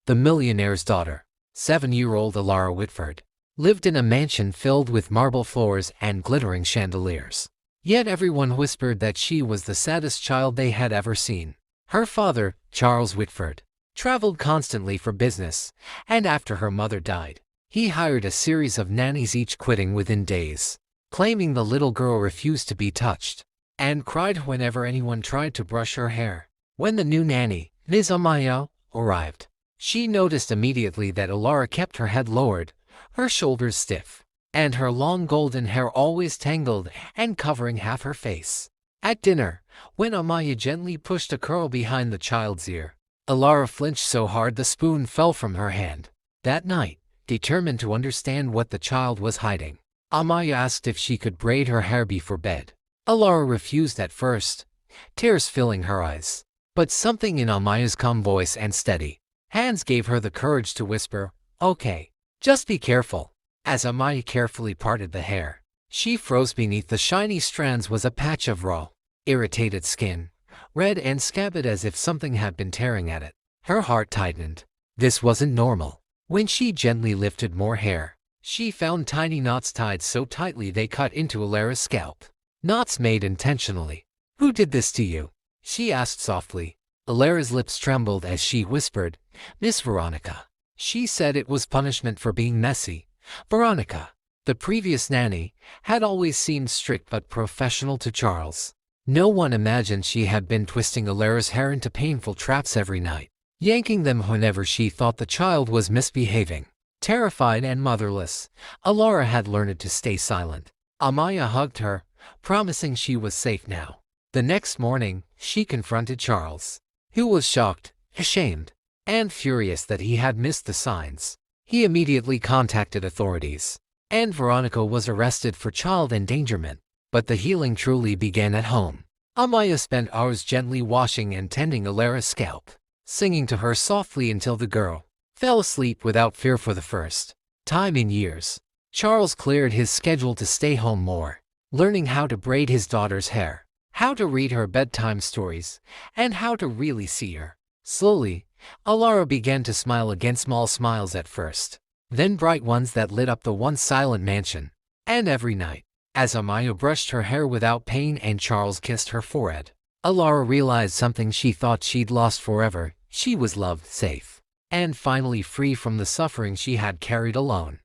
The millionaire's daughter, 7-year-old Elara Whitford, lived in a mansion filled with marble floors and glittering chandeliers. Yet everyone whispered that she was the saddest child they had ever seen. Her father, Charles Whitford, traveled constantly for business, and after her mother died, he hired a series of nannies, each quitting within days, claiming the little girl refused to be touched and cried whenever anyone tried to brush her hair. When the new nanny, Ms. Amaya, arrived, she noticed immediately that Elara kept her head lowered, her shoulders stiff, and her long golden hair always tangled and covering half her face. At dinner, when Amaya gently pushed a curl behind the child's ear, Elara flinched so hard the spoon fell from her hand. That night, determined to understand what the child was hiding, Amaya asked if she could braid her hair before bed. Elara refused at first, tears filling her eyes. But something in Amaya's calm voice and steady hands gave her the courage to whisper, "Okay, just be careful." As Amaya carefully parted the hair, she froze. Beneath the shiny strands was a patch of raw, irritated skin, red and scabbed as if something had been tearing at it. Her heart tightened. This wasn't normal. When she gently lifted more hair, she found tiny knots tied so tightly they cut into Elara's scalp. Knots made intentionally. "Who did this to you?" she asked softly. Elara's lips trembled as she whispered, "Miss Veronica." She said it was punishment for being messy. Veronica, the previous nanny, had always seemed strict but professional to Charles. No one imagined she had been twisting Elara's hair into painful traps every night, yanking them whenever she thought the child was misbehaving. Terrified and motherless, Elara had learned to stay silent. Amaya hugged her, promising she was safe now. The next morning, she confronted Charles, who was shocked, ashamed, and furious that he had missed the signs. He immediately contacted authorities, and Veronica was arrested for child endangerment. But the healing truly began at home. Amaya spent hours gently washing and tending Elara's scalp, singing to her softly until the girl fell asleep without fear. For the first time in years, Charles cleared his schedule to stay home more, learning how to braid his daughter's hair, how to read her bedtime stories, and how to really see her. Slowly, Elara began to smile again, small smiles at first, then bright ones that lit up the once silent mansion. And every night, as Amaya brushed her hair without pain and Charles kissed her forehead, Elara realized something she thought she'd lost forever. She was loved, safe, and finally free from the suffering she had carried alone.